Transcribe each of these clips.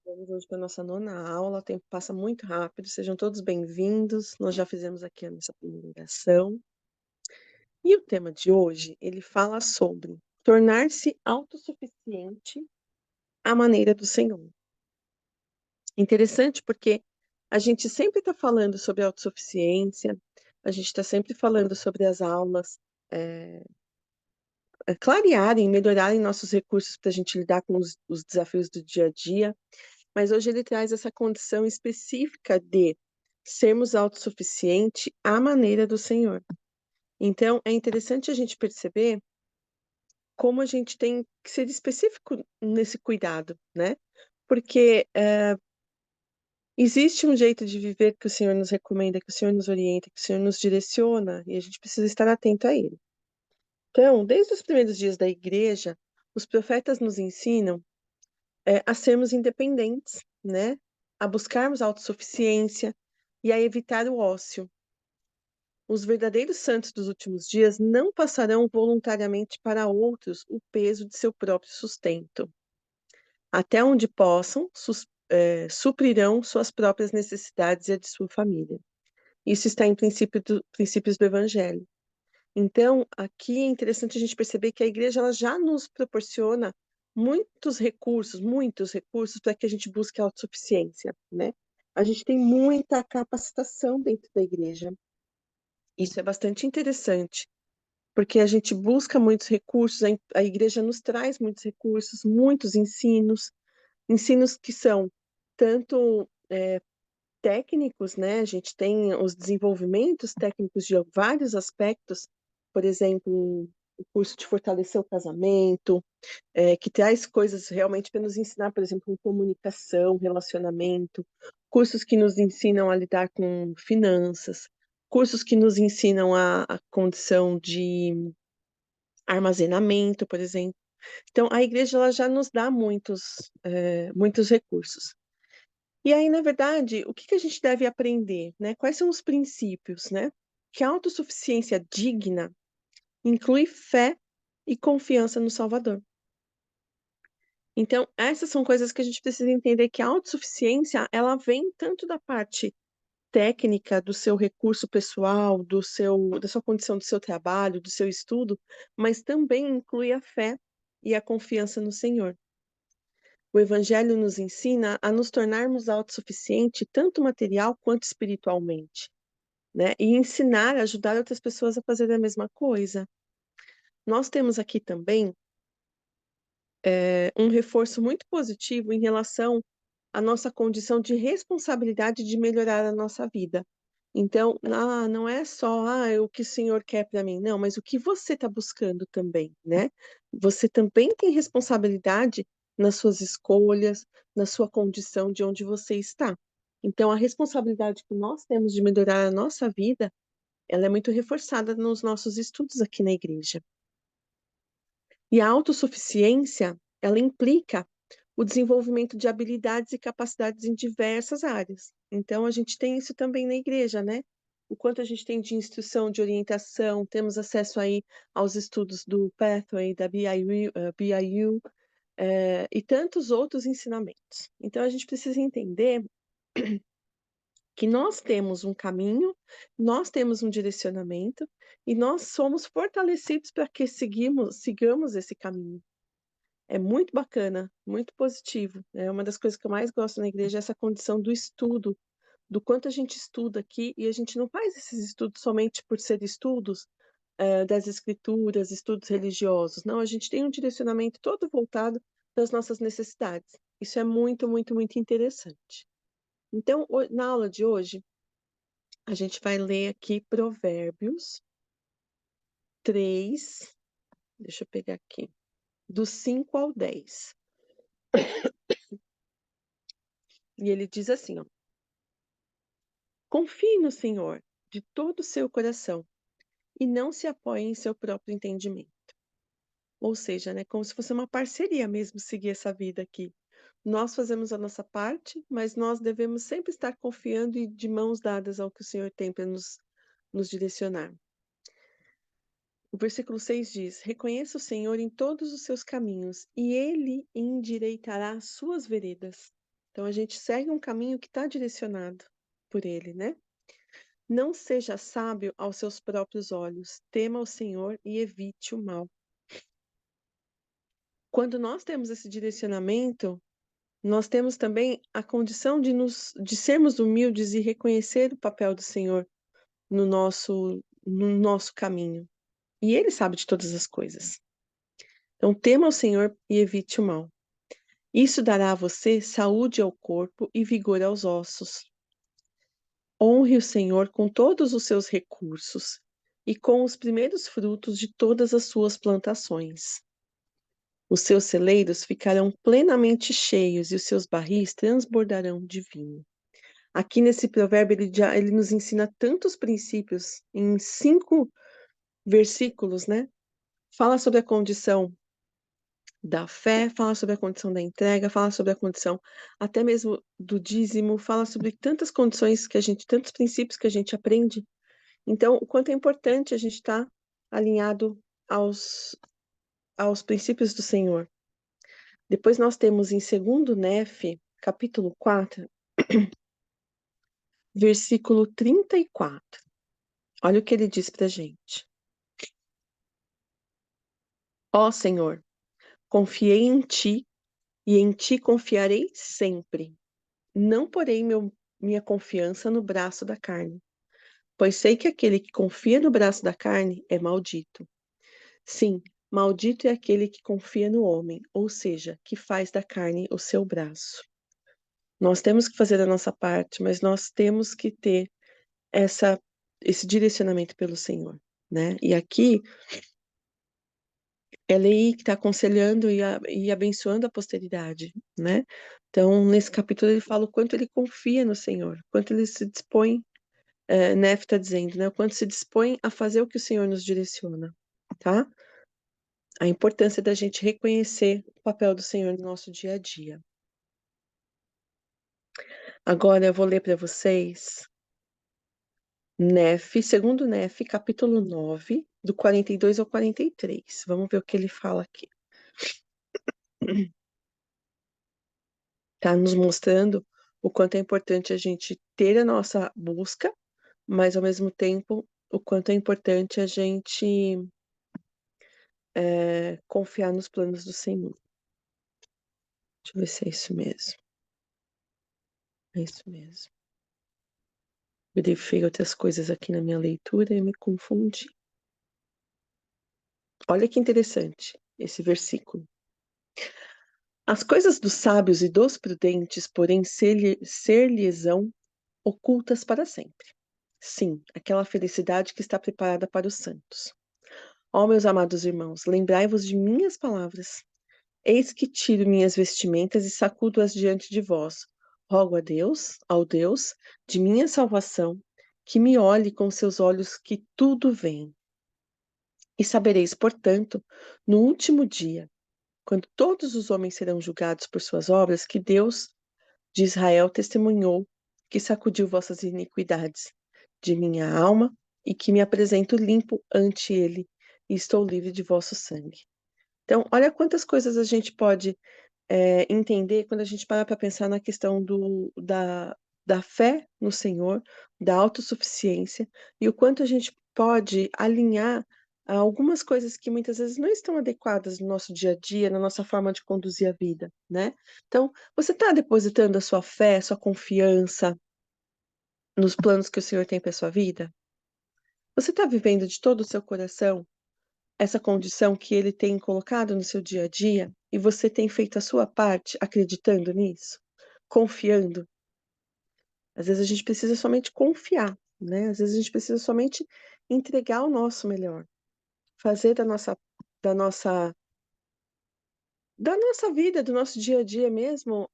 Vamos hoje para a nossa nona aula, o tempo passa muito rápido, sejam todos bem-vindos. Nós já fizemos aqui a nossa primeira oração. E o tema de hoje, ele fala sobre tornar-se autossuficiente à maneira do Senhor. Interessante porque a gente sempre está falando sobre autossuficiência, a gente está sempre falando sobre as aulas, clarearem, melhorarem nossos recursos para a gente lidar com os desafios do dia a dia. Mas hoje ele traz essa condição específica de sermos autossuficientes à maneira do Senhor. Então, é interessante a gente perceber como a gente tem que ser específico nesse cuidado, né? Porque existe um jeito de viver que o Senhor nos recomenda, que o Senhor nos orienta, que o Senhor nos direciona, e a gente precisa estar atento a ele. Então, desde os primeiros dias da igreja, os profetas nos ensinam a sermos independentes, né? A buscarmos a autossuficiência e a evitar o ócio. Os verdadeiros santos dos últimos dias não passarão voluntariamente para outros o peso de seu próprio sustento. Até onde possam, suprirão suas próprias necessidades e a de sua família. Isso está em princípios do Evangelho. Então, aqui é interessante a gente perceber que a igreja ela já nos proporciona muitos recursos para que a gente busque a autossuficiência, né? A gente tem muita capacitação dentro da igreja. Isso é bastante interessante, porque a gente busca muitos recursos, a igreja nos traz muitos recursos, muitos ensinos que são tanto técnicos, né? A gente tem os desenvolvimentos técnicos de vários aspectos, por exemplo, o curso de fortalecer o casamento, que traz coisas realmente para nos ensinar, por exemplo, comunicação, relacionamento, cursos que nos ensinam a lidar com finanças, cursos que nos ensinam a condição de armazenamento, por exemplo. Então, a igreja ela já nos dá muitos recursos. E aí, na verdade, o que que a gente deve aprender, né? Quais são os princípios, né? Que a autossuficiência digna inclui fé e confiança no Salvador. Então, essas são coisas que a gente precisa entender que a autossuficiência, ela vem tanto da parte técnica, do seu recurso pessoal, da sua condição do seu trabalho, do seu estudo, mas também inclui a fé e a confiança no Senhor. O Evangelho nos ensina a nos tornarmos autossuficientes, tanto material quanto espiritualmente, né? E ensinar, ajudar outras pessoas a fazer a mesma coisa. Nós temos aqui também um reforço muito positivo em relação à nossa condição de responsabilidade de melhorar a nossa vida. Então, não é só o que o Senhor quer para mim, não, mas o que você está buscando também, né? Você também tem responsabilidade nas suas escolhas, na sua condição de onde você está. Então, a responsabilidade que nós temos de melhorar a nossa vida, ela é muito reforçada nos nossos estudos aqui na igreja. E a autossuficiência, ela implica o desenvolvimento de habilidades e capacidades em diversas áreas. Então, a gente tem isso também na igreja, né? O quanto a gente tem de instrução, de orientação, temos acesso aí aos estudos do Pathway, da BIU, e tantos outros ensinamentos. Então, a gente precisa entender que nós temos um caminho, nós temos um direcionamento, e nós somos fortalecidos para que sigamos esse caminho. É muito bacana, muito positivo. É uma das coisas que eu mais gosto na igreja, é essa condição do estudo, do quanto a gente estuda aqui, e a gente não faz esses estudos somente por ser estudos das escrituras, estudos religiosos. Não, a gente tem um direcionamento todo voltado para as nossas necessidades. Isso é muito, muito, muito interessante. Então, na aula de hoje, a gente vai ler aqui Provérbios 3, deixa eu pegar aqui, do 5 ao 10. E ele diz assim, ó: confie no Senhor de todo o seu coração e não se apoie em seu próprio entendimento. Ou seja, né, como se fosse uma parceria mesmo seguir essa vida aqui. Nós fazemos a nossa parte, mas nós devemos sempre estar confiando e de mãos dadas ao que o Senhor tem para nos direcionar. O versículo 6 diz: reconheça o Senhor em todos os seus caminhos, e ele endireitará as suas veredas. Então a gente segue um caminho que está direcionado por Ele, né? Não seja sábio aos seus próprios olhos, tema o Senhor e evite o mal. Quando nós temos esse direcionamento, nós temos também a condição de sermos humildes e reconhecer o papel do Senhor no nosso caminho. E Ele sabe de todas as coisas. Então, tema o Senhor e evite o mal. Isso dará a você saúde ao corpo e vigor aos ossos. Honre o Senhor com todos os seus recursos e com os primeiros frutos de todas as suas plantações. Os seus celeiros ficarão plenamente cheios e os seus barris transbordarão de vinho. Aqui nesse provérbio ele nos ensina tantos princípios em 5 versículos, né? Fala sobre a condição da fé, fala sobre a condição da entrega, fala sobre a condição até mesmo do dízimo, fala sobre tantas condições tantos princípios que a gente aprende. Então, o quanto é importante a gente estar alinhado aos princípios do Senhor. Depois nós temos em 2 Nefe, capítulo 4, versículo 34. Olha o que ele diz pra gente. Ó Senhor, confiei em ti e em ti confiarei sempre. Não porei minha confiança no braço da carne, pois sei que aquele que confia no braço da carne é maldito. Sim, maldito é aquele que confia no homem, ou seja, que faz da carne o seu braço. Nós temos que fazer a nossa parte, mas nós temos que ter esse direcionamento pelo Senhor, né? E aqui é Lei que está aconselhando e abençoando a posteridade, né? Então, nesse capítulo ele fala o quanto ele confia no Senhor, quanto ele se dispõe, Nef está dizendo, né? O quanto se dispõe a fazer o que o Senhor nos direciona, tá? A importância da gente reconhecer o papel do Senhor no nosso dia a dia. Agora eu vou ler para vocês segundo Nef, capítulo 9, do 42 ao 43. Vamos ver o que ele fala aqui. Está nos mostrando o quanto é importante a gente ter a nossa busca, mas ao mesmo tempo o quanto é importante a gente confiar nos planos do Senhor. Deixa eu ver se é isso mesmo. É isso mesmo. Verifiquei outras coisas aqui na minha leitura e me confundi. Olha que interessante esse versículo. As coisas dos sábios e dos prudentes, porém, ser-lhes-ão ocultas para sempre. Sim, aquela felicidade que está preparada para os santos. Ó, meus amados irmãos, lembrai-vos de minhas palavras. Eis que tiro minhas vestimentas e sacudo-as diante de vós. Rogo a Deus, ao Deus de minha salvação, que me olhe com seus olhos que tudo vêem. E sabereis, portanto, no último dia, quando todos os homens serão julgados por suas obras, que Deus de Israel testemunhou que sacudiu vossas iniquidades de minha alma e que me apresento limpo ante ele e estou livre de vosso sangue. Então, olha quantas coisas a gente pode entender quando a gente para pensar na questão da fé no Senhor, da autossuficiência e o quanto a gente pode alinhar algumas coisas que muitas vezes não estão adequadas no nosso dia a dia, na nossa forma de conduzir a vida, né? Então, você está depositando a sua fé, sua confiança nos planos que o Senhor tem para sua vida? Você está vivendo de todo o seu coração essa condição que Ele tem colocado no seu dia a dia e você tem feito a sua parte acreditando nisso? Confiando? Às vezes a gente precisa somente confiar, né? Às vezes a gente precisa somente entregar o nosso melhor, fazer da nossa, da nossa vida, do nosso dia a dia mesmo,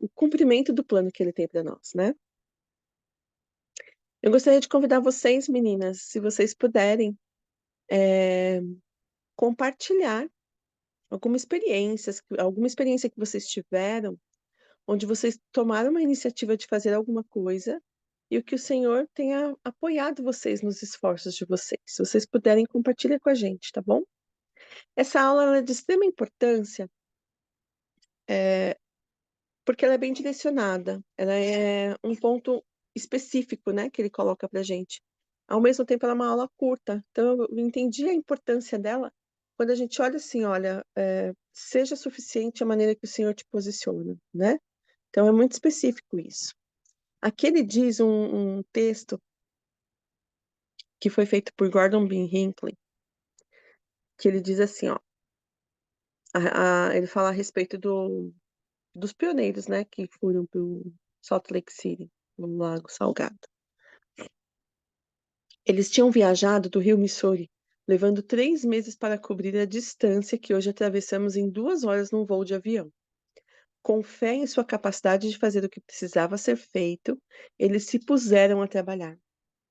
o cumprimento do plano que Ele tem para nós, né? Eu gostaria de convidar vocês, meninas, se vocês puderem, é, compartilhar alguma experiência que vocês tiveram, onde vocês tomaram uma iniciativa de fazer alguma coisa e o que o Senhor tenha apoiado vocês nos esforços de vocês. Se vocês puderem, compartilha com a gente, tá bom? Essa aula ela é de extrema importância porque ela é bem direcionada, ela é um ponto específico, né, que ele coloca para gente. Ao mesmo tempo, ela é uma aula curta, então eu entendi a importância dela quando a gente olha assim, olha, seja suficiente a maneira que o Senhor te posiciona, né? Então é muito específico isso. Aqui ele diz um texto que foi feito por Gordon B. Hinckley, que ele diz assim, ó, ele fala a respeito dos pioneiros, né, que foram para o Salt Lake City, no Lago Salgado. Eles tinham viajado do rio Missouri, levando 3 meses para cobrir a distância que hoje atravessamos em 2 horas num voo de avião. Com fé em sua capacidade de fazer o que precisava ser feito, eles se puseram a trabalhar.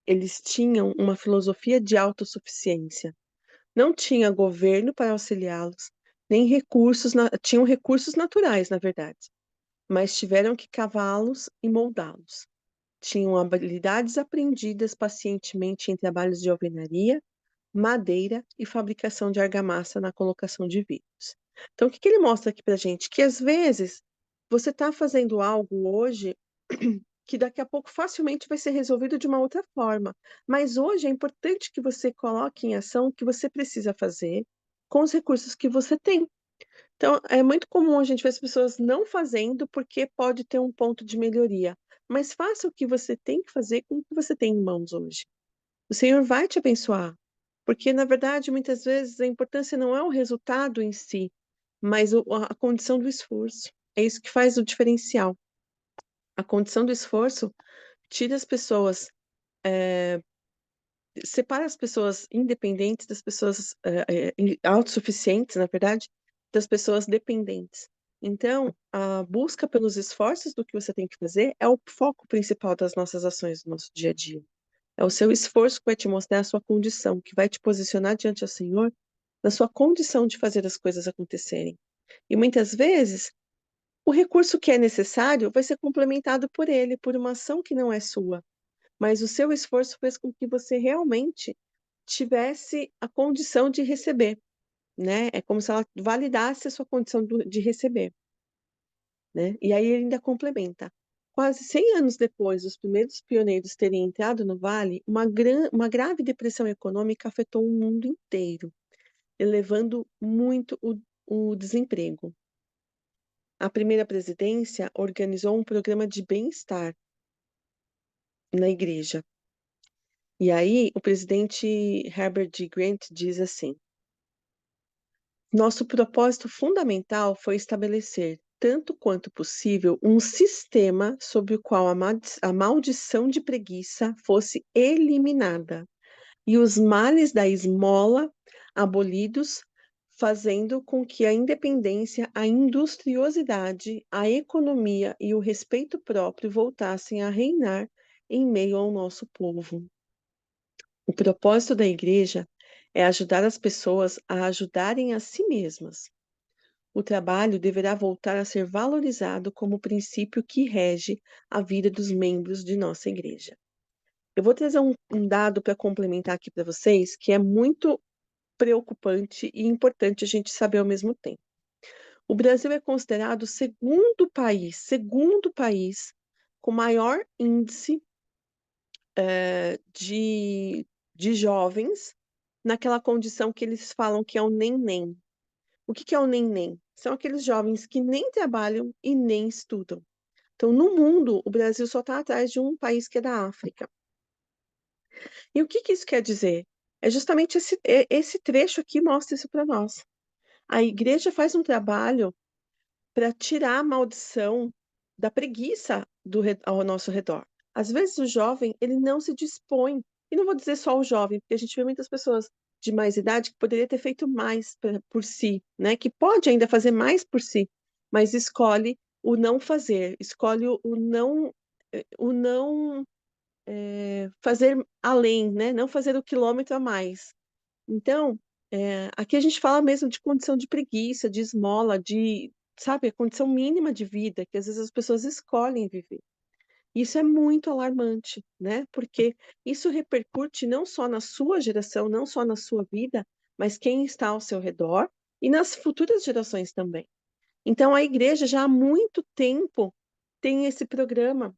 Eles tinham uma filosofia de autossuficiência. Não tinha governo para auxiliá-los, nem tinham recursos naturais, na verdade, mas tiveram que cavá-los e moldá-los. Tinham habilidades aprendidas pacientemente em trabalhos de alvenaria, madeira e fabricação de argamassa na colocação de vidros. Então, o que ele mostra aqui para gente? Que às vezes você está fazendo algo hoje que daqui a pouco facilmente vai ser resolvido de uma outra forma. Mas hoje é importante que você coloque em ação o que você precisa fazer com os recursos que você tem. Então, é muito comum a gente ver as pessoas não fazendo porque pode ter um ponto de melhoria. Mas faça o que você tem que fazer com o que você tem em mãos hoje. O Senhor vai te abençoar. Porque, na verdade, muitas vezes a importância não é o resultado em si, mas a condição do esforço. É isso que faz o diferencial. A condição do esforço tira as pessoas, separa as pessoas independentes das pessoas autossuficientes, na verdade, das pessoas dependentes. Então, a busca pelos esforços do que você tem que fazer é o foco principal das nossas ações do nosso dia a dia. É o seu esforço que vai te mostrar a sua condição, que vai te posicionar diante do Senhor na sua condição de fazer as coisas acontecerem. E muitas vezes, o recurso que é necessário vai ser complementado por ele, por uma ação que não é sua. Mas o seu esforço fez com que você realmente tivesse a condição de receber, né? É como se ela validasse a sua condição de receber, né? E aí ele ainda complementa. Quase 100 anos depois dos primeiros pioneiros terem entrado no vale, uma grave depressão econômica afetou o mundo inteiro, elevando muito o desemprego. A primeira presidência organizou um programa de bem-estar na igreja. E aí, o presidente Herbert G. Grant diz assim: nosso propósito fundamental foi estabelecer, tanto quanto possível, um sistema sob o qual a maldição de preguiça fosse eliminada e os males da esmola abolidos, fazendo com que a independência, a industriosidade, a economia e o respeito próprio voltassem a reinar em meio ao nosso povo. O propósito da igreja é ajudar as pessoas a ajudarem a si mesmas. O trabalho deverá voltar a ser valorizado como princípio que rege a vida dos membros de nossa igreja. Eu vou trazer um dado para complementar aqui para vocês, que é muito preocupante e importante a gente saber ao mesmo tempo. O Brasil é considerado o segundo país com maior índice de jovens naquela condição que eles falam que é o nem-nem. O que que é o nem-nem? São aqueles jovens que nem trabalham e nem estudam. Então, no mundo, o Brasil só está atrás de um país que é da África. E o que que isso quer dizer? É justamente esse trecho aqui mostra isso para nós. A igreja faz um trabalho para tirar a maldição da preguiça ao nosso redor. Às vezes o jovem, ele não se dispõe, e não vou dizer só o jovem, porque a gente vê muitas pessoas de mais idade que poderia ter feito mais por si, né? Que pode ainda fazer mais por si, mas escolhe o não fazer, escolhe o não fazer além, né? Não fazer o quilômetro a mais. Então, aqui a gente fala mesmo de condição de preguiça, de esmola, sabe, a condição mínima de vida que às vezes as pessoas escolhem viver. Isso é muito alarmante, né? Porque isso repercute não só na sua geração, não só na sua vida, mas quem está ao seu redor e nas futuras gerações também. Então, a igreja já há muito tempo tem esse programa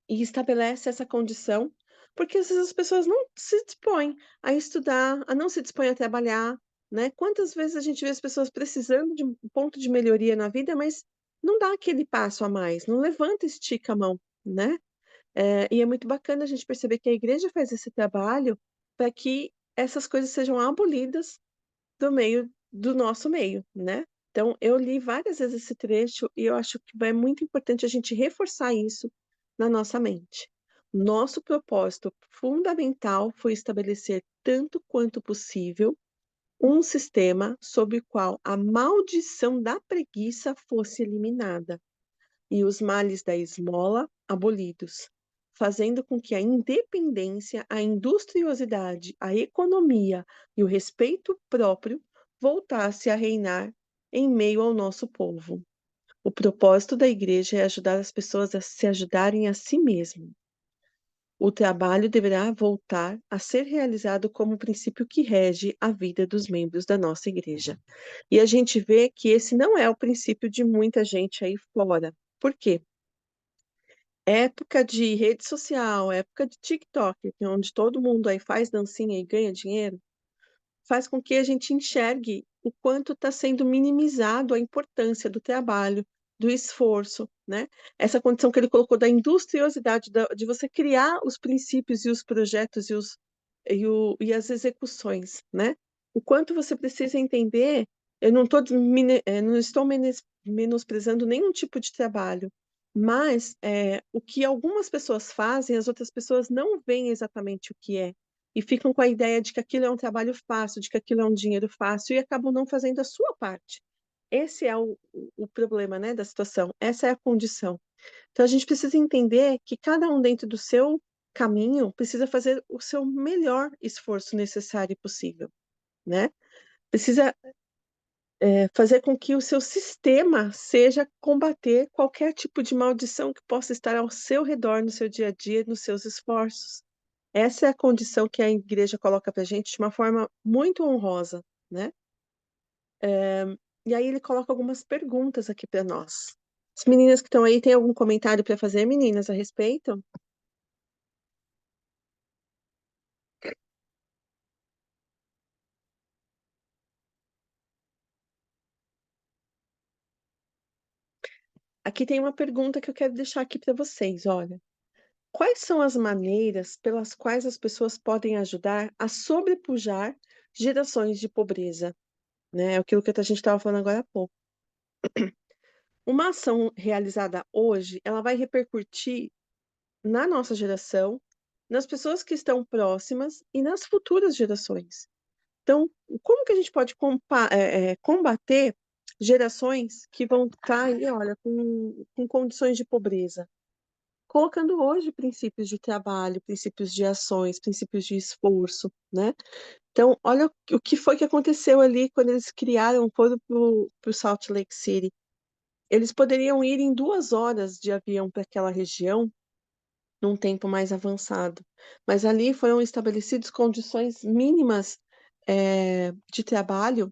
e estabelece essa condição, porque às vezes as pessoas não se dispõem a estudar, a não se dispõem a trabalhar, né? Quantas vezes a gente vê as pessoas precisando de um ponto de melhoria na vida, mas não dá aquele passo a mais, não levanta, e estica a mão, né? E é muito bacana a gente perceber que a igreja faz esse trabalho para que essas coisas sejam abolidas do nosso meio, né? Então, eu li várias vezes esse trecho e eu acho que é muito importante a gente reforçar isso na nossa mente. Nosso propósito fundamental foi estabelecer, tanto quanto possível, um sistema sob o qual a maldição da preguiça fosse eliminada e os males da esmola abolidos, fazendo com que a independência, a industriosidade, a economia e o respeito próprio voltasse a reinar em meio ao nosso povo. O propósito da igreja é ajudar as pessoas a se ajudarem a si mesmas. O trabalho deverá voltar a ser realizado como o princípio que rege a vida dos membros da nossa igreja. E a gente vê que esse não é o princípio de muita gente aí fora. Por quê? Época de rede social, época de TikTok, que é onde todo mundo aí faz dancinha e ganha dinheiro, faz com que a gente enxergue o quanto está sendo minimizado a importância do trabalho, do esforço, né? Essa condição que ele colocou da industriosidade, de você criar os princípios e os projetos e as execuções, né? O quanto você precisa entender, eu não tô, não estou menosprezando nenhum tipo de trabalho, mas o que algumas pessoas fazem, as outras pessoas não veem exatamente o que é e ficam com a ideia de que aquilo é um trabalho fácil, de que aquilo é um dinheiro fácil e acabam não fazendo a sua parte. Esse é o problema, né, da situação. Essa é a condição. Então a gente precisa entender que cada um dentro do seu caminho precisa fazer o seu melhor esforço necessário e possível, né? Precisa fazer com que o seu sistema seja combater qualquer tipo de maldição que possa estar ao seu redor no seu dia a dia, nos seus esforços. Essa é a condição que a igreja coloca para a gente de uma forma muito honrosa, né? E aí ele coloca algumas perguntas aqui para nós. As meninas que estão aí, têm algum comentário para fazer, meninas, a respeito? Aqui tem uma pergunta que eu quero deixar aqui para vocês, olha. Quais são as maneiras pelas quais as pessoas podem ajudar a sobrepujar gerações de pobreza, né? É aquilo que a gente estava falando agora há pouco. Uma ação realizada hoje, ela vai repercutir na nossa geração, nas pessoas que estão próximas e nas futuras gerações. Então, como que a gente pode combater gerações que vão estar aí, olha, com condições de pobreza? Colocando hoje princípios de trabalho, princípios de ações, princípios de esforço, né? Então, olha o que foi que aconteceu ali quando eles criaram, foram para o Salt Lake City. Eles poderiam ir em 2 horas de avião para aquela região num tempo mais avançado. Mas ali foram estabelecidas condições mínimas de trabalho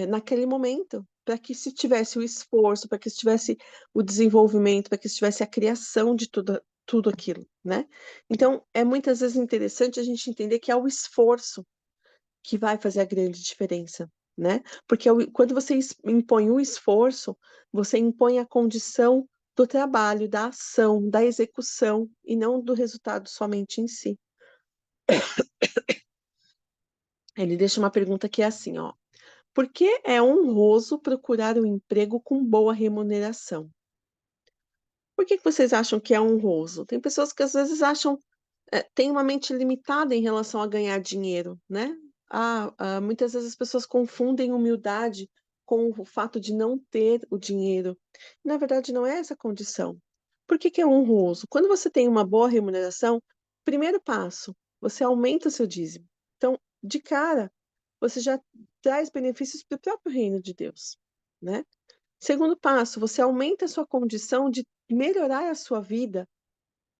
naquele momento, para que se tivesse o esforço, para que se tivesse o desenvolvimento, para que se tivesse a criação de tudo aquilo, né? Então, é muitas vezes interessante a gente entender que é o esforço que vai fazer a grande diferença, né? Porque quando você impõe o esforço, você impõe a condição do trabalho, da ação, da execução e não do resultado somente em si. Ele deixa uma pergunta que é assim, ó: por que é honroso procurar um emprego com boa remuneração? Por que vocês acham que é honroso? Tem pessoas que às vezes acham tem uma mente limitada em relação a ganhar dinheiro, né? Muitas vezes as pessoas confundem humildade com o fato de não ter o dinheiro. Na verdade, não é essa a condição. Por que que é honroso? Quando você tem uma boa remuneração, primeiro passo, você aumenta o seu dízimo. Então, de cara, você já traz benefícios para o próprio reino de Deus, né? Segundo passo, você aumenta a sua condição de melhorar a sua vida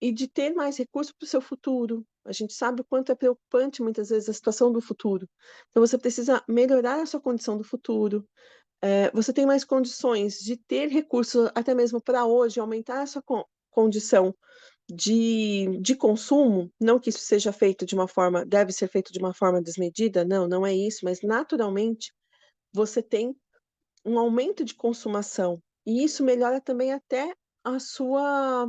e de ter mais recursos para o seu futuro. A gente sabe o quanto é preocupante muitas vezes a situação do futuro. Então você precisa melhorar a sua condição do futuro, você tem mais condições de ter recursos até mesmo para hoje, aumentar a sua condição de consumo, não que isso seja feito de uma forma, deve ser feito de uma forma desmedida, não, não é isso, mas naturalmente você tem um aumento de consumação, e isso melhora também até a sua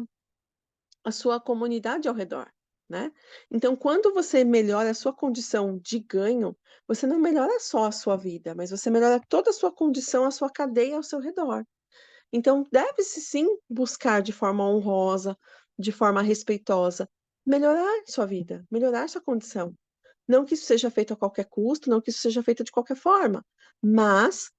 comunidade ao redor, né? Então, quando você melhora a sua condição de ganho, você não melhora só a sua vida, mas você melhora toda a sua condição, a sua cadeia ao seu redor. Então, deve-se sim buscar de forma honrosa, de forma respeitosa, melhorar sua vida, melhorar sua condição. Não que isso seja feito a qualquer custo, não que isso seja feito de qualquer forma, mas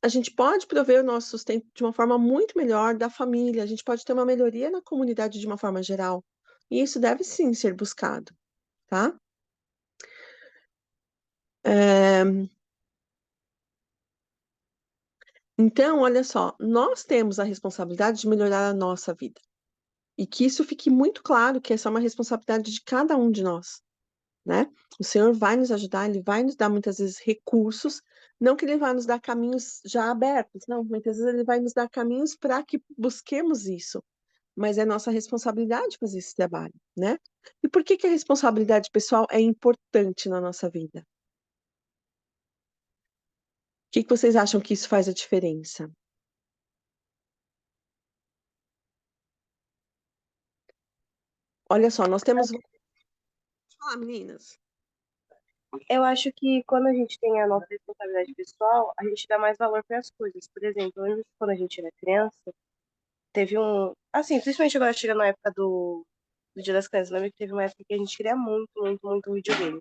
a gente pode prover o nosso sustento de uma forma muito melhor da família, a gente pode ter uma melhoria na comunidade de uma forma geral. E isso deve sim ser buscado, tá? É, Então, olha só, nós temos a responsabilidade de melhorar a nossa vida. E que isso fique muito claro que essa é uma responsabilidade de cada um de nós, né? O Senhor vai nos ajudar, Ele vai nos dar muitas vezes recursos, não que Ele vai nos dar caminhos já abertos, não, muitas vezes Ele vai nos dar caminhos para que busquemos isso, mas é nossa responsabilidade fazer esse trabalho, né? E por que que a responsabilidade pessoal é importante na nossa vida? O que que vocês acham que isso faz a diferença? Olha só, nós temos. Fala, meninas. Eu acho que quando a gente tem a nossa responsabilidade pessoal, a gente dá mais valor para as coisas. Por exemplo, eu lembro que quando a gente era criança, teve um. Assim, principalmente agora chegando na época do Dia das Crianças, eu lembro que teve uma época que a gente queria muito, muito, muito um videogame.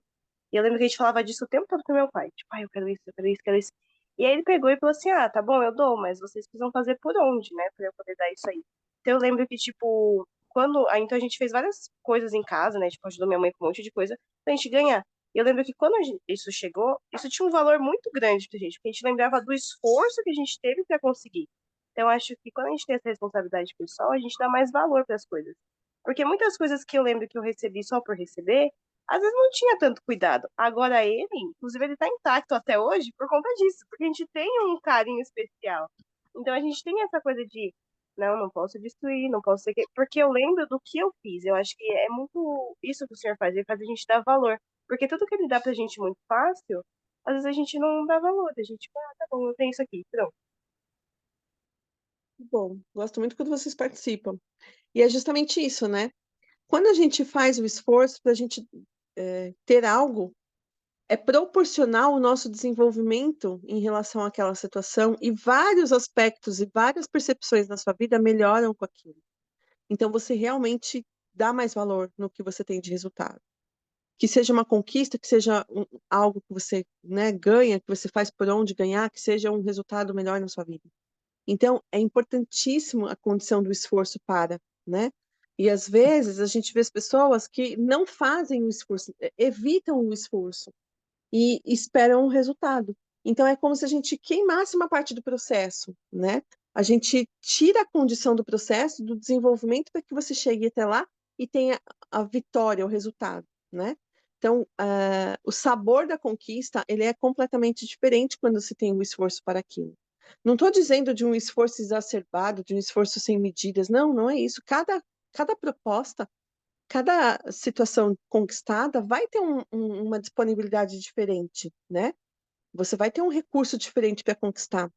E eu lembro que a gente falava disso o tempo todo pro meu pai. Tipo, eu quero isso, eu quero isso, eu quero isso. E aí ele pegou e falou assim: ah, tá bom, eu dou, mas vocês precisam fazer por onde, né? Pra eu poder dar isso aí. Então eu lembro que, tipo, quando. Aí, então a gente fez várias coisas em casa, né? Tipo, ajudou minha mãe com um monte de coisa pra gente ganhar. E eu lembro que quando isso chegou, isso tinha um valor muito grande pra gente, porque a gente lembrava do esforço que a gente teve pra conseguir. Então eu acho que quando a gente tem essa responsabilidade pessoal, a gente dá mais valor para as coisas. Porque muitas coisas que eu lembro que eu recebi só por receber, às vezes não tinha tanto cuidado. Agora ele, inclusive, ele tá intacto até hoje por conta disso, porque a gente tem um carinho especial. Então a gente tem essa coisa de, não, não posso destruir, não posso ser que... Porque eu lembro do que eu fiz. Eu acho que é muito isso que o senhor faz, ele faz a gente dar valor. Porque tudo que ele dá pra gente muito fácil, às vezes a gente não dá valor. A gente, tá bom, eu tenho isso aqui, pronto. Bom, gosto muito quando vocês participam. E é justamente isso, né? Quando a gente faz o esforço para a gente ter algo, é proporcional ao nosso desenvolvimento em relação àquela situação e vários aspectos e várias percepções na sua vida melhoram com aquilo. Então você realmente dá mais valor no que você tem de resultado. Que seja uma conquista, que seja algo que você, né, ganha, que você faz por onde ganhar, que seja um resultado melhor na sua vida. Então, é importantíssimo a condição do esforço para, né? E às vezes a gente vê as pessoas que não fazem o esforço, evitam o esforço e esperam o resultado. Então, é como se a gente queimasse uma parte do processo, né? A gente tira a condição do processo, do desenvolvimento, para que você chegue até lá e tenha a vitória, o resultado, né? Então, o sabor da conquista, ele é completamente diferente quando se tem o esforço para aquilo. Não estou dizendo de um esforço exacerbado, de um esforço sem medidas, não, não é isso. Cada proposta, cada situação conquistada vai ter uma disponibilidade diferente, né? Você vai ter um recurso diferente para conquistar,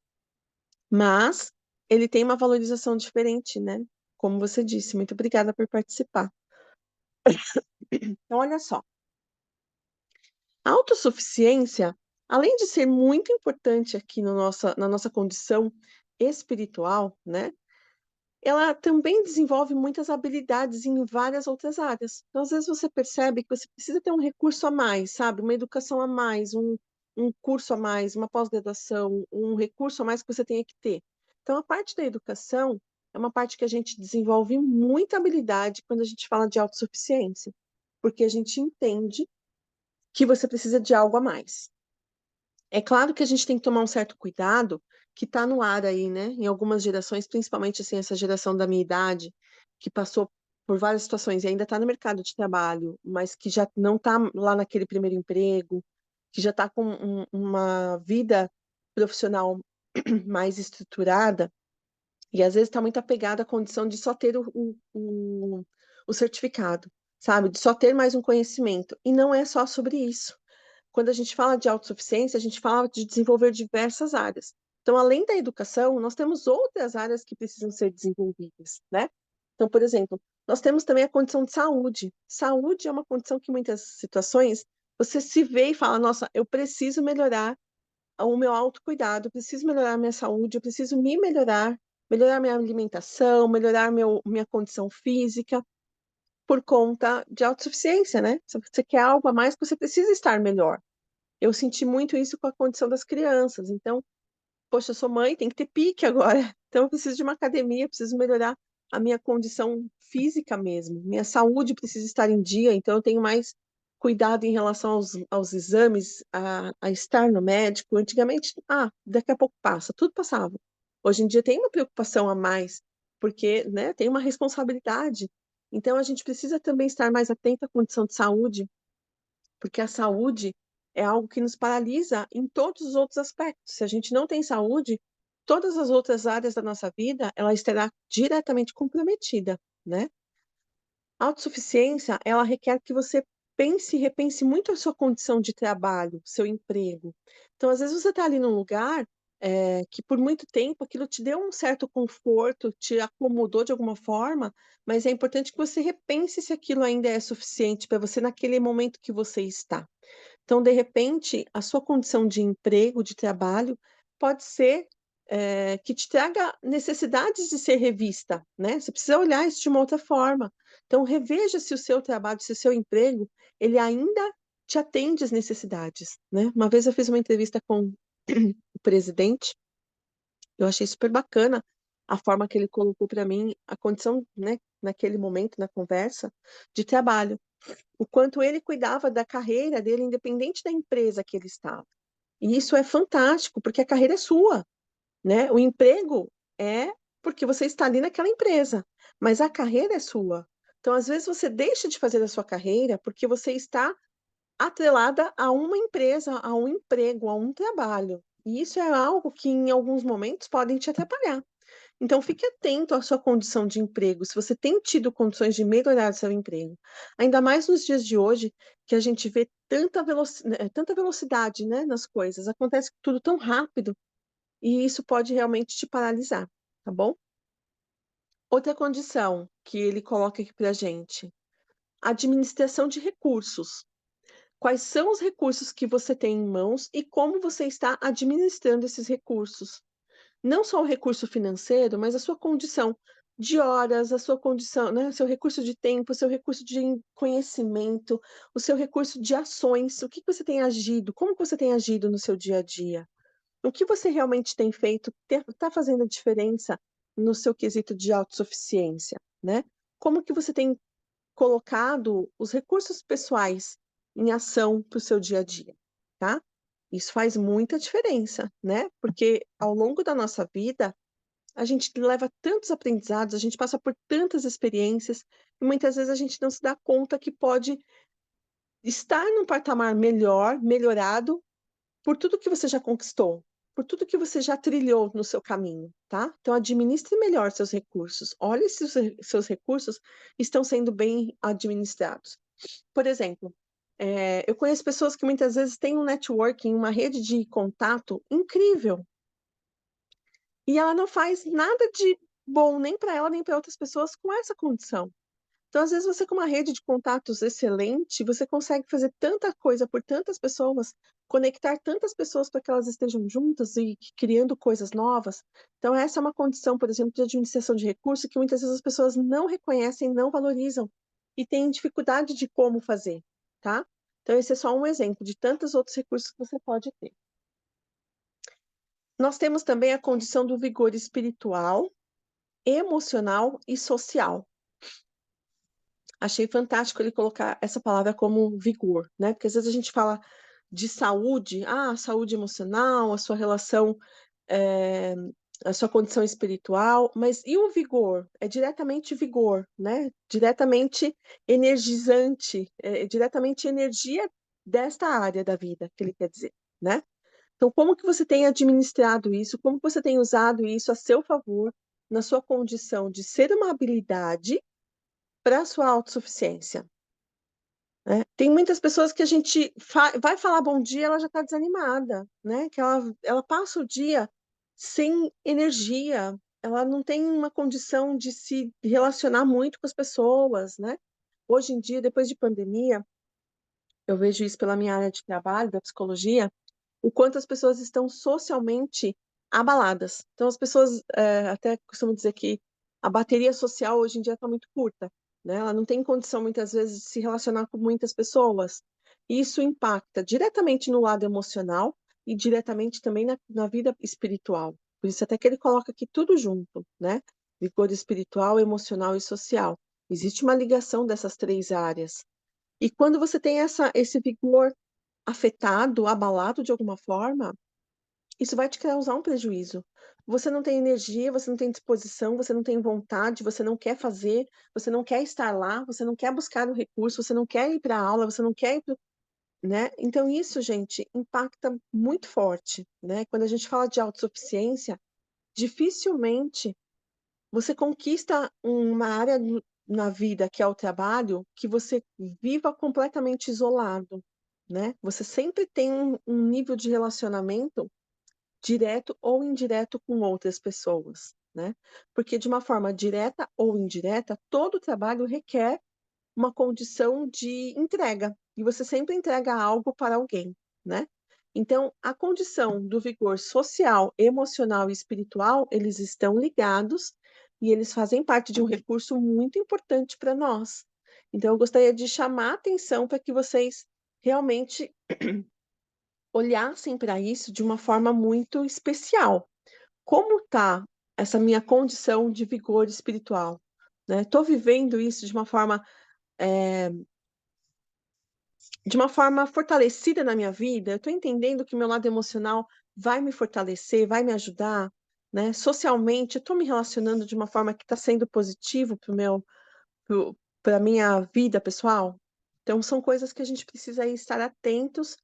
mas ele tem uma valorização diferente, né? Como você disse, muito obrigada por participar. Então, olha só, a autossuficiência, além de ser muito importante aqui no na nossa condição espiritual, né? Ela também desenvolve muitas habilidades em várias outras áreas. Então, às vezes você percebe que você precisa ter um recurso a mais, sabe? Uma educação a mais, um curso a mais, uma pós-graduação, um recurso a mais que você tenha que ter. Então, a parte da educação é uma parte que a gente desenvolve muita habilidade quando a gente fala de autossuficiência, porque a gente entende que você precisa de algo a mais. É claro que a gente tem que tomar um certo cuidado, que está no ar aí, né? Em algumas gerações, principalmente assim, essa geração da minha idade, que passou por várias situações e ainda está no mercado de trabalho, mas que já não está lá naquele primeiro emprego, que já está com uma vida profissional mais estruturada, e às vezes está muito apegada à condição de só ter o certificado, sabe? De só ter mais um conhecimento. E não é só sobre isso. Quando a gente fala de autossuficiência, a gente fala de desenvolver diversas áreas. Então, além da educação, nós temos outras áreas que precisam ser desenvolvidas, né? Então, por exemplo, nós temos também a condição de saúde. Saúde é uma condição que, em muitas situações, você se vê e fala: nossa, eu preciso melhorar o meu autocuidado, eu preciso melhorar a minha saúde, eu preciso me melhorar, melhorar minha alimentação, melhorar minha condição física, por conta de autossuficiência, né? Se você quer algo a mais, você precisa estar melhor. Eu senti muito isso com a condição das crianças. Então, poxa, eu sou mãe, tem que ter pique agora. Então, eu preciso de uma academia, preciso melhorar a minha condição física mesmo. Minha saúde precisa estar em dia, então eu tenho mais cuidado em relação aos exames, a estar no médico. Antigamente, daqui a pouco passa, tudo passava. Hoje em dia tem uma preocupação a mais, porque, né, tem uma responsabilidade. Então, a gente precisa também estar mais atento à condição de saúde, porque a saúde é algo que nos paralisa em todos os outros aspectos. Se a gente não tem saúde, todas as outras áreas da nossa vida, ela estará diretamente comprometida, né? A autossuficiência, ela requer que você pense e repense muito a sua condição de trabalho, seu emprego. Então, às vezes você está ali num lugar que por muito tempo aquilo te deu um certo conforto, te acomodou de alguma forma, mas é importante que você repense se aquilo ainda é suficiente para você naquele momento que você está. Então, de repente, a sua condição de emprego, de trabalho, pode ser que te traga necessidades de ser revista, né? Você precisa olhar isso de uma outra forma. Então, reveja se o seu trabalho, se o seu emprego, ele ainda te atende às necessidades, né? Uma vez eu fiz uma entrevista com o presidente, eu achei super bacana a forma que ele colocou para mim a condição, né, naquele momento, na conversa, de trabalho, o quanto ele cuidava da carreira dele, independente da empresa que ele estava. E isso é fantástico, porque a carreira é sua, né? O emprego é porque você está ali naquela empresa, mas a carreira é sua. Então, às vezes, você deixa de fazer a sua carreira porque você está atrelada a uma empresa, a um emprego, a um trabalho. E isso é algo que, em alguns momentos, podem te atrapalhar. Então, fique atento à sua condição de emprego, se você tem tido condições de melhorar seu emprego. Ainda mais nos dias de hoje, que a gente vê tanta velocidade, né, nas coisas. Acontece tudo tão rápido e isso pode realmente te paralisar, tá bom? Outra condição que ele coloca aqui para a gente, administração de recursos. Quais são os recursos que você tem em mãos e como você está administrando esses recursos? Não só o recurso financeiro, mas a sua condição de horas, a sua condição, né, o seu recurso de tempo, o seu recurso de conhecimento, o seu recurso de ações, o que você tem agido, como você tem agido no seu dia a dia, o que você realmente tem feito, está fazendo a diferença no seu quesito de autossuficiência, né? Como que você tem colocado os recursos pessoais em ação para o seu dia a dia, tá? Isso faz muita diferença, né? Porque ao longo da nossa vida, a gente leva tantos aprendizados, a gente passa por tantas experiências, e muitas vezes a gente não se dá conta que pode estar num patamar melhor, melhorado, por tudo que você já conquistou, por tudo que você já trilhou no seu caminho, tá? Então, administre melhor seus recursos. Olhe se os seus recursos estão sendo bem administrados. Por exemplo, eu conheço pessoas que muitas vezes têm um networking, uma rede de contato incrível, e ela não faz nada de bom nem para ela nem para outras pessoas com essa condição. Então, às vezes, você com uma rede de contatos excelente, você consegue fazer tanta coisa por tantas pessoas, conectar tantas pessoas para que elas estejam juntas e criando coisas novas. Então, essa é uma condição, por exemplo, de administração de recursos que muitas vezes as pessoas não reconhecem, não valorizam e têm dificuldade de como fazer, tá? Então, esse é só um exemplo de tantos outros recursos que você pode ter. Nós temos também a condição do vigor espiritual, emocional e social. Achei fantástico ele colocar essa palavra como vigor, né? Porque às vezes a gente fala de saúde, saúde emocional, a sua relação, eh, a sua condição espiritual, mas e o vigor? É diretamente vigor, né? Diretamente energizante, diretamente energia desta área da vida, que ele quer dizer, né? Então, como que você tem administrado isso? Como que você tem usado isso a seu favor na sua condição de ser uma habilidade para a sua autossuficiência? Né? Tem muitas pessoas que a gente vai falar bom dia, ela já está desanimada, né? Que ela passa o dia sem energia, ela não tem uma condição de se relacionar muito com as pessoas, né? Hoje em dia, depois de pandemia, eu vejo isso pela minha área de trabalho, da psicologia, o quanto as pessoas estão socialmente abaladas. Então, as pessoas até costumam dizer que a bateria social hoje em dia está muito curta, né? Ela não tem condição, muitas vezes, de se relacionar com muitas pessoas. E isso impacta diretamente no lado emocional e diretamente também na vida espiritual. Por isso, até que ele coloca aqui tudo junto, né? Vigor espiritual, emocional e social. Existe uma ligação dessas três áreas. E quando você tem esse vigor afetado, abalado de alguma forma, isso vai te causar um prejuízo. Você não tem energia, você não tem disposição, você não tem vontade, você não quer fazer, você não quer estar lá, você não quer buscar o recurso, você não quer ir para a aula, você não quer ir né? Então isso, gente, impacta muito forte, né? Quando a gente fala de autossuficiência, dificilmente você conquista uma área na vida que é o trabalho que você viva completamente isolado, né? Você sempre tem um nível de relacionamento direto ou indireto com outras pessoas, né? Porque de uma forma direta ou indireta, todo trabalho requer uma condição de entrega, e você sempre entrega algo para alguém, né? Então, a condição do vigor social, emocional e espiritual, eles estão ligados e eles fazem parte de um recurso muito importante para nós. Então, eu gostaria de chamar a atenção para que vocês realmente olhassem para isso de uma forma muito especial. Como está essa minha condição de vigor espiritual? Né? Estou vivendo isso de uma forma fortalecida na minha vida? Eu estou entendendo que meu lado emocional vai me fortalecer, vai me ajudar, né? Socialmente, eu estou me relacionando de uma forma que está sendo positivo para a minha vida pessoal? Então, são coisas que a gente precisa aí estar atentos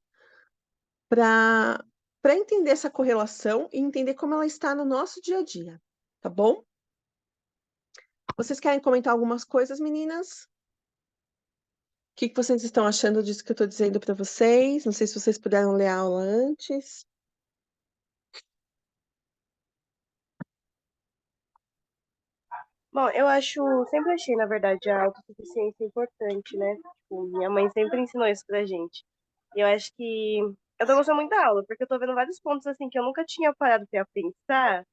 para entender essa correlação e entender como ela está no nosso dia a dia, tá bom? Vocês querem comentar algumas coisas, meninas? O que que vocês estão achando disso que eu estou dizendo para vocês? Não sei se vocês puderam ler a aula antes. Bom, sempre achei, na verdade, a autossuficiência importante, né? Tipo, minha mãe sempre ensinou isso pra gente. E eu acho que eu tô gostando muito da aula, porque eu tô vendo vários pontos, assim, que eu nunca tinha parado pra pensar,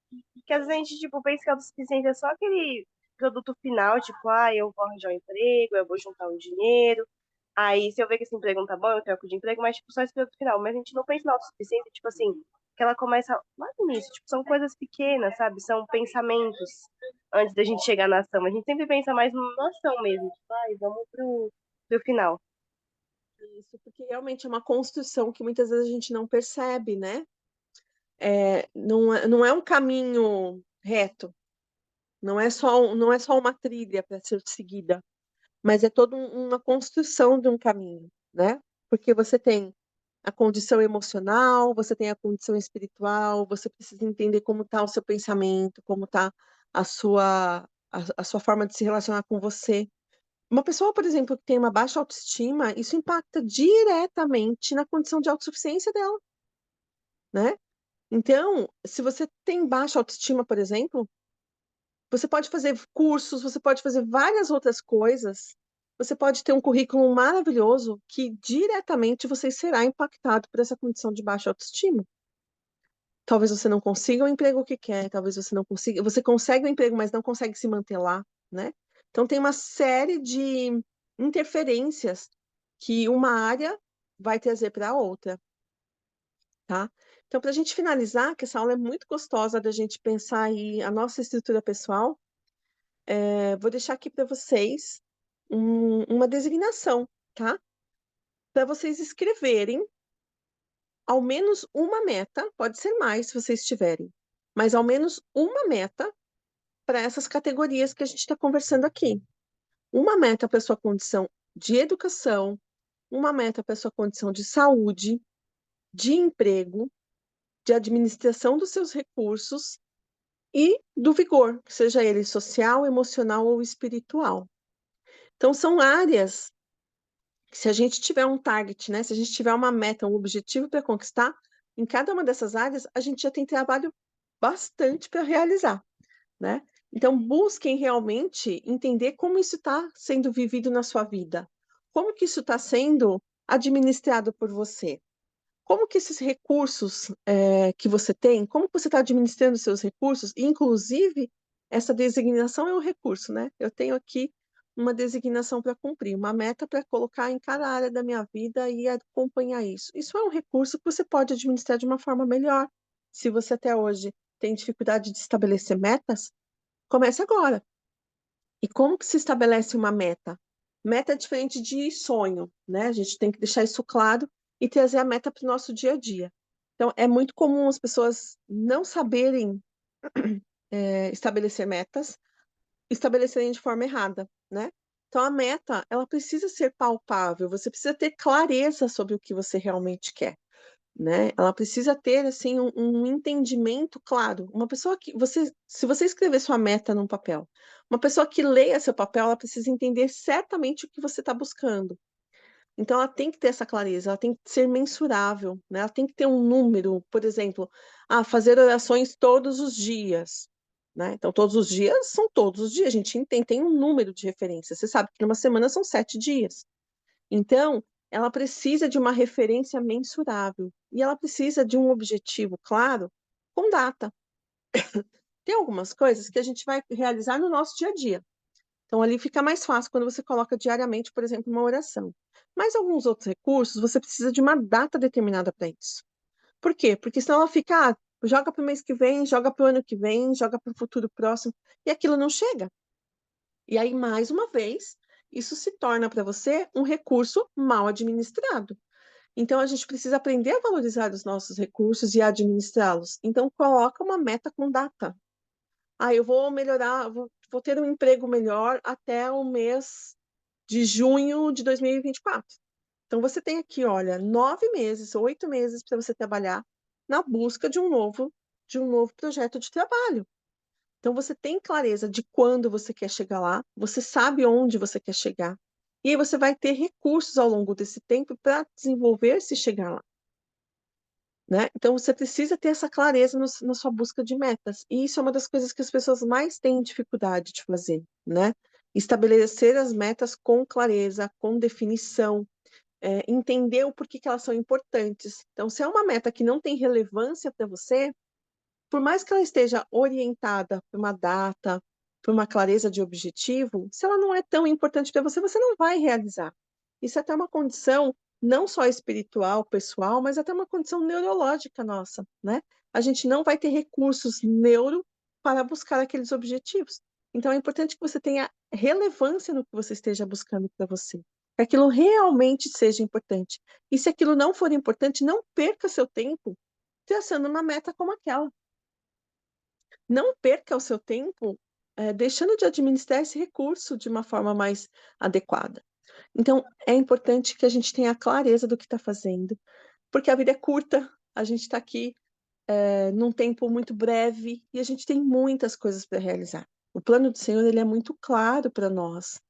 que às vezes a gente, tipo, pensa que a autossuficiência é só aquele produto final, tipo, eu vou arranjar um emprego, eu vou juntar um dinheiro, aí se eu ver que esse emprego não tá bom, eu troco de emprego, mas, tipo, só esse produto final. Mas a gente não pensa na autossuficiência, tipo assim, que ela começa lá no início, tipo, são coisas pequenas, sabe? São pensamentos antes da gente chegar na ação. A gente sempre pensa mais na ação mesmo, tipo, vamos pro final. Isso, porque realmente é uma construção que muitas vezes a gente não percebe, né? Não é um caminho reto, não é só uma trilha para ser seguida, mas é toda uma construção de um caminho, né? Porque você tem a condição emocional, você tem a condição espiritual, você precisa entender como está o seu pensamento, como está a sua forma de se relacionar com você. Uma pessoa, por exemplo, que tem uma baixa autoestima, isso impacta diretamente na condição de autossuficiência dela, né? Então, se você tem baixa autoestima, por exemplo, você pode fazer cursos, você pode fazer várias outras coisas, você pode ter um currículo maravilhoso que diretamente você será impactado por essa condição de baixa autoestima. Talvez você não consiga o emprego que quer, talvez você não consiga, você consegue o emprego, mas não consegue se manter lá, né? Então tem uma série de interferências que uma área vai trazer para a outra, tá? Então, para a gente finalizar, que essa aula é muito gostosa da gente pensar aí a nossa estrutura pessoal, vou deixar aqui para vocês uma designação, tá? Para vocês escreverem ao menos uma meta, pode ser mais se vocês tiverem, mas ao menos uma meta para essas categorias que a gente está conversando aqui. Uma meta para sua condição de educação, uma meta para sua condição de saúde, de emprego, de administração dos seus recursos e do vigor, seja ele social, emocional ou espiritual. Então, são áreas que, se a gente tiver um target, né? Se a gente tiver uma meta, um objetivo para conquistar, em cada uma dessas áreas, a gente já tem trabalho bastante para realizar, né? Então, busquem realmente entender como isso está sendo vivido na sua vida, como que isso está sendo administrado por você, como que esses recursos que você tem, como que você está administrando os seus recursos, inclusive essa designação é um recurso, né? Eu tenho aqui uma designação para cumprir, uma meta para colocar em cada área da minha vida e acompanhar isso. Isso é um recurso que você pode administrar de uma forma melhor. Se você até hoje tem dificuldade de estabelecer metas, comece agora. E como que se estabelece uma meta? Meta é diferente de sonho, né? A gente tem que deixar isso claro e trazer a meta para o nosso dia a dia. Então, é muito comum as pessoas não saberem estabelecer metas, estabelecerem de forma errada, né? Então, a meta, ela precisa ser palpável, você precisa ter clareza sobre o que você realmente quer, né? Ela precisa ter assim um entendimento claro. Uma pessoa que se você escrever sua meta num papel, uma pessoa que leia seu papel, ela precisa entender certamente o que você está buscando. Então ela tem que ter essa clareza, ela tem que ser mensurável, né? Ela tem que ter um número, por exemplo, fazer orações todos os dias, né? Então todos os dias são todos os dias, a gente tem um número de referência. Você sabe que numa semana são 7 dias. Então, ela precisa de uma referência mensurável e ela precisa de um objetivo claro com data. Tem algumas coisas que a gente vai realizar no nosso dia a dia. Então, ali fica mais fácil quando você coloca diariamente, por exemplo, uma oração. Mas alguns outros recursos, você precisa de uma data determinada para isso. Por quê? Porque senão ela fica, joga para o mês que vem, joga para o ano que vem, joga para o futuro próximo, e aquilo não chega. E aí, mais uma vez, isso se torna para você um recurso mal administrado. Então, a gente precisa aprender a valorizar os nossos recursos e administrá-los. Então, coloca uma meta com data. Eu vou melhorar, vou ter um emprego melhor até o mês de junho de 2024. Então, você tem aqui, olha, 9 meses, 8 meses para você trabalhar na busca de um novo projeto de trabalho. Então, você tem clareza de quando você quer chegar lá, você sabe onde você quer chegar, e aí você vai ter recursos ao longo desse tempo para desenvolver-se e chegar lá, né? Então, você precisa ter essa clareza na sua busca de metas, e isso é uma das coisas que as pessoas mais têm dificuldade de fazer, né? Estabelecer as metas com clareza, com definição, entender o porquê que elas são importantes. Então, se é uma meta que não tem relevância para você, por mais que ela esteja orientada por uma data, por uma clareza de objetivo, se ela não é tão importante para você, você não vai realizar. Isso é até uma condição não só espiritual, pessoal, mas até uma condição neurológica nossa, né? A gente não vai ter recursos neuro para buscar aqueles objetivos. Então é importante que você tenha relevância no que você esteja buscando para você, que aquilo realmente seja importante. E se aquilo não for importante, não perca seu tempo traçando uma meta como aquela. Não perca o seu tempo deixando de administrar esse recurso de uma forma mais adequada. Então, é importante que a gente tenha clareza do que está fazendo, porque a vida é curta, a gente está aqui num tempo muito breve e a gente tem muitas coisas para realizar. O plano do Senhor ele é muito claro para nós,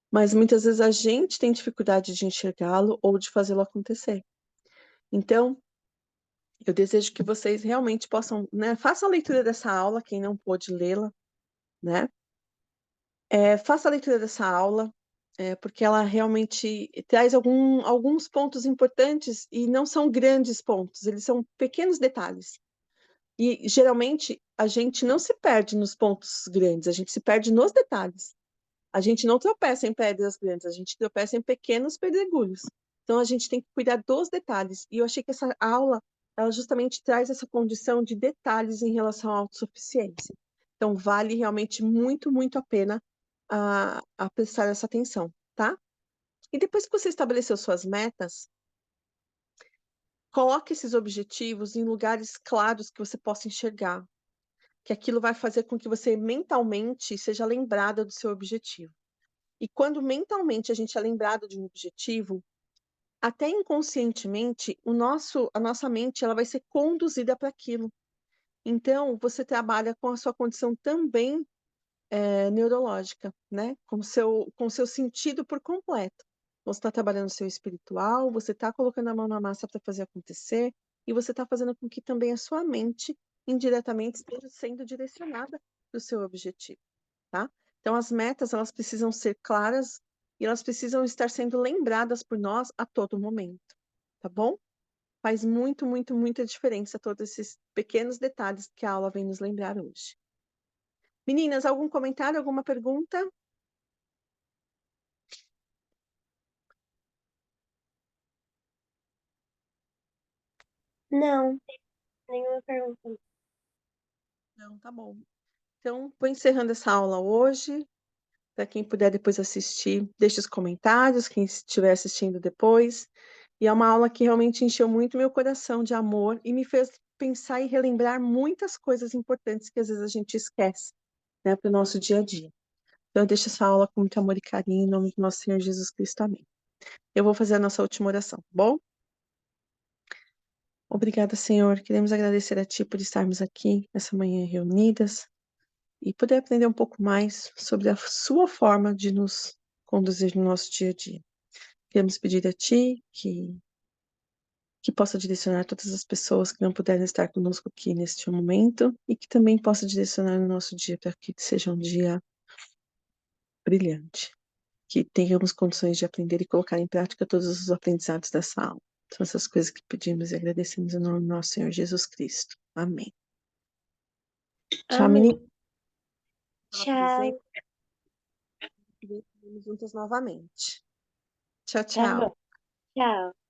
mas muitas vezes a gente tem dificuldade de enxergá-lo ou de fazê-lo acontecer. Então, eu desejo que vocês realmente possam, né, façam a leitura dessa aula, quem não pôde lê-la, né? Faça a leitura dessa aula, porque ela realmente traz alguns pontos importantes e não são grandes pontos, eles são pequenos detalhes. E geralmente a gente não se perde nos pontos grandes, a gente se perde nos detalhes. A gente não tropeça em pedras grandes, a gente tropeça em pequenos pedregulhos. Então a gente tem que cuidar dos detalhes. E eu achei que essa aula, ela justamente traz essa condição de detalhes em relação à autossuficiência. Então vale realmente muito, muito a pena a prestar essa atenção, tá? E depois que você estabeleceu suas metas, coloque esses objetivos em lugares claros que você possa enxergar, que aquilo vai fazer com que você mentalmente seja lembrada do seu objetivo. E quando mentalmente a gente é lembrado de um objetivo, até inconscientemente, a nossa mente ela vai ser conduzida para aquilo. Então, você trabalha com a sua condição também neurológica, né? Com o seu sentido por completo. Você está trabalhando o seu espiritual, você está colocando a mão na massa para fazer acontecer, e você está fazendo com que também a sua mente, indiretamente, esteja sendo direcionada para o seu objetivo, tá? Então, as metas, elas precisam ser claras e elas precisam estar sendo lembradas por nós a todo momento, tá bom? Faz muito, muito, muita diferença todos esses pequenos detalhes que a aula vem nos lembrar hoje. Meninas, algum comentário, alguma pergunta? Não, nenhuma pergunta. Não, tá bom. Então, vou encerrando essa aula hoje. Para quem puder depois assistir, deixe os comentários, quem estiver assistindo depois. E é uma aula que realmente encheu muito meu coração de amor e me fez pensar e relembrar muitas coisas importantes que às vezes a gente esquece, né, para o nosso dia a dia. Então, eu deixo essa aula com muito amor e carinho, em nome do nosso Senhor Jesus Cristo. Amém. Eu vou fazer a nossa última oração, tá bom? Obrigada, Senhor. Queremos agradecer a Ti por estarmos aqui essa manhã reunidas e poder aprender um pouco mais sobre a Sua forma de nos conduzir no nosso dia a dia. Queremos pedir a Ti que possa direcionar todas as pessoas que não puderam estar conosco aqui neste momento e que também possa direcionar o nosso dia para que seja um dia brilhante, que tenhamos condições de aprender e colocar em prática todos os aprendizados dessa aula. São essas coisas que pedimos e agradecemos em nome do nosso Senhor Jesus Cristo. Amém. Tchau, Amém. menina. Tchau. Estaremos juntas novamente. Tchau, Tá tchau. bom. Tchau.